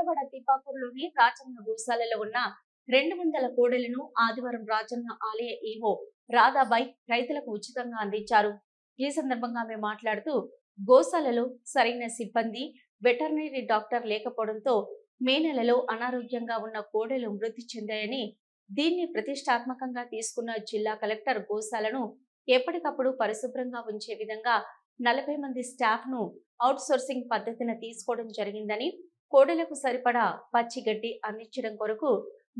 వేములవాడ తిప్పాపూర్లోని రాజన్న గోశాలలో ఉన్న 200 కోడెలను ఆదివారం రాజన్న ఆలయ ఈవో రాధాబాయ్ రైతులకు ఉచితంగా అందించారు. ఈ సందర్భంగా ఆమె మాట్లాడుతూ గోశాలలో సరైన సిబ్బంది, వెటర్నరీ డాక్టర్ లేకపోవడంతో మే నెలలో అనారోగ్యంగా ఉన్న కోడెలు మృతి చెందాయని, దీన్ని ప్రతిష్టాత్మకంగా తీసుకున్న జిల్లా కలెక్టర్ గోశాలను ఎప్పటికప్పుడు పరిశుభ్రంగా ఉంచే విధంగా 40 మంది స్టాఫ్ ను అవుట్ సోర్సింగ్ పద్ధతిని తీసుకోవడం జరిగిందని, కోడెలకు సరిపడా పచ్చిగడ్డి అందించడం కొరకు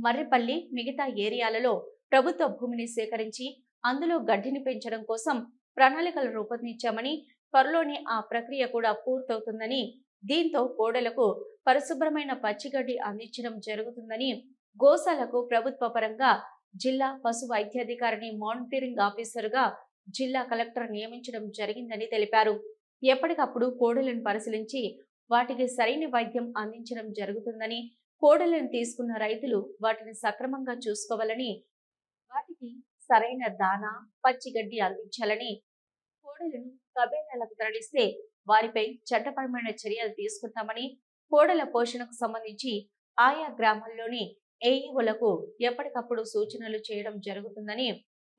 మర్రిపల్లి మిగతా ఏరియాలలో ప్రభుత్వ భూమిని సేకరించి అందులో గడ్డిని పెంచడం కోసం ప్రణాళికలు రూపొందించామని, త్వరలోనే ఆ ప్రక్రియ కూడా పూర్తవుతుందని, దీంతో కోడెలకు పరిశుభ్రమైన పచ్చిగడ్డి అందించడం జరుగుతుందని, గోశాలకు ప్రభుత్వ పరంగా జిల్లా పశు వైద్యాధికారిని మానిటరింగ్ ఆఫీసర్గా జిల్లా కలెక్టర్ నియమించడం జరిగిందని తెలిపారు. ఎప్పటికప్పుడు కోడెలను పరిశీలించి వాటికి సరైన వైద్యం అందించడం జరుగుతుందని, కోడెలను తీసుకున్న రైతులు వాటిని సక్రమంగా చూసుకోవాలని, వాటికి సరైన దానా, పచ్చిగడ్డి అందించాలని, కోడెలను కబేళాలకు తరలిస్తే వారిపై చట్టపరమైన చర్యలు తీసుకుంటామని, కోడెల పోషణకు సంబంధించి ఆయా గ్రామాల్లోని ఏఈఓలకు ఎప్పటికప్పుడు సూచనలు చేయడం జరుగుతుందని,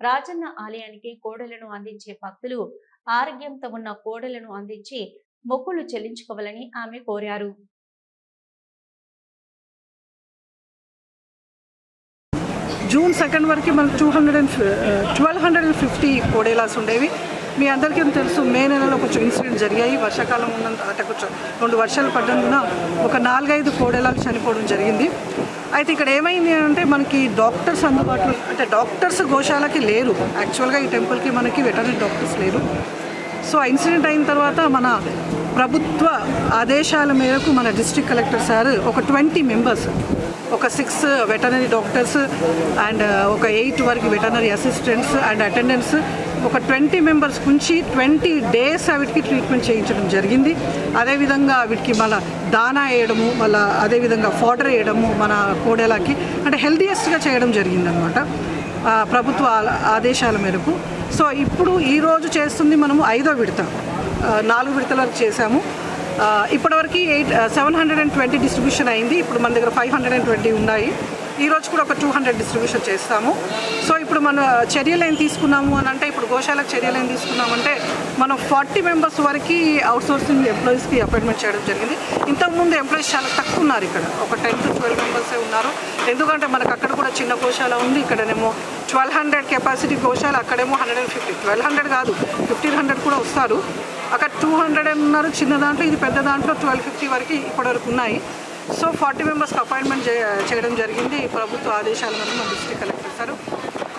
రాజన్న ఆలయానికి కోడెలను అందించే భక్తులు ఆరోగ్యంతో ఉన్న కోడెలను అందించి మొక్కులు చెల్లించుకోవాలని ఆమె కోరారు. జూన్ 2 వరకు మనకు 1250 కోడేలాస్ ఉండేవి. మీ అందరికీ తెలుసు, మే నెలలో కొంచెం ఇన్సిడెంట్ జరిగాయి. వర్షాకాలం ఉన్నంత అంటే కొంచెం 2 వర్షాలు పడ్డందున ఒక 4-5 కోడేలాలు చనిపోవడం జరిగింది. అయితే ఇక్కడ ఏమైంది అంటే మనకి డాక్టర్స్ అందుబాటులో, అంటే డాక్టర్స్ గోశాలకి లేరు. యాక్చువల్గా ఈ టెంపుల్కి మనకి వెటర్నరీ డాక్టర్స్ లేరు. సో ఆ ఇన్సిడెంట్ అయిన తర్వాత మన ప్రభుత్వ ఆదేశాల మేరకు మన డిస్ట్రిక్ట్ కలెక్టర్ సార్ ఒక 20 మెంబర్స్, ఒక 6 వెటర్నరీ డాక్టర్స్ అండ్ ఒక 8 వరకు వెటర్నరీ అసిస్టెంట్స్ అండ్ అటెండెంట్స్, ఒక 20 మెంబర్స్ నుంచి 20 డేస్ వీటికి ట్రీట్మెంట్ చేయించడం జరిగింది. అదేవిధంగా వీటికి మళ్ళీ దానా వేయడము, మళ్ళీ అదేవిధంగా ఫాడర్ వేయడము మన కోడెలకి అంటే హెల్దీయెస్ట్గా చేయడం జరిగిందనమాట ప్రభుత్వ ఆదేశాల మేరకు. సో ఇప్పుడు ఈరోజు చేస్తుంది మనము 5వ విడత, 4 విడతల వరకు చేశాము. ఇప్పటివరకు 720 డిస్ట్రిబ్యూషన్ అయింది. ఇప్పుడు మన దగ్గర 520 ఉన్నాయి. ఈరోజు కూడా ఒక 200 డిస్ట్రిబ్యూషన్ చేస్తాము. సో ఇప్పుడు మన చర్యలు ఏం తీసుకున్నాము అని అంటే, ఇప్పుడు గోశాలకు చర్యలు ఏం తీసుకున్నామంటే, మనం 40 మెంబర్స్ వరకు అవుట్సోర్సింగ్ ఎంప్లాయీస్కి అపాయింట్మెంట్ చేయడం జరిగింది. ఇంతకుముందు ఎంప్లాయీస్ చాలా తక్కువ ఉన్నారు, ఇక్కడ ఒక 10 to 12 మెంబర్సే ఉన్నారు. ఎందుకంటే మనకు అక్కడ కూడా చిన్న గోశాల ఉంది, ఇక్కడనేమో 1200 కెపాసిటీ గోశాల, అక్కడేమో 150, 1200 కాదు 1500 కూడా వస్తారు. అక్కడ 200 ఉన్నారు చిన్న దాంట్లో, ఇది పెద్ద దాంట్లో 1250 వరకు ఇప్పటివరకు ఉన్నాయి. సో 40 మెంబర్స్కి అపాయింట్మెంట్ చేయడం జరిగింది ప్రభుత్వ ఆదేశాల మీద మన డిస్ట్రిక్ట్ కలెక్టర్ సార్.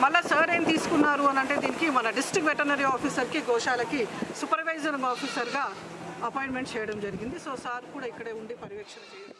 మళ్ళీ సార్ ఏం తీసుకున్నారు అని అంటే, దీనికి మన డిస్ట్రిక్ట్ వెటర్నరీ ఆఫీసర్కి గోశాలకి సూపర్వైజర్ ఆఫీసర్గా అపాయింట్మెంట్ చేయడం జరిగింది. సో సార్ కూడా ఇక్కడే ఉండి పర్యవేక్షణ చేయడం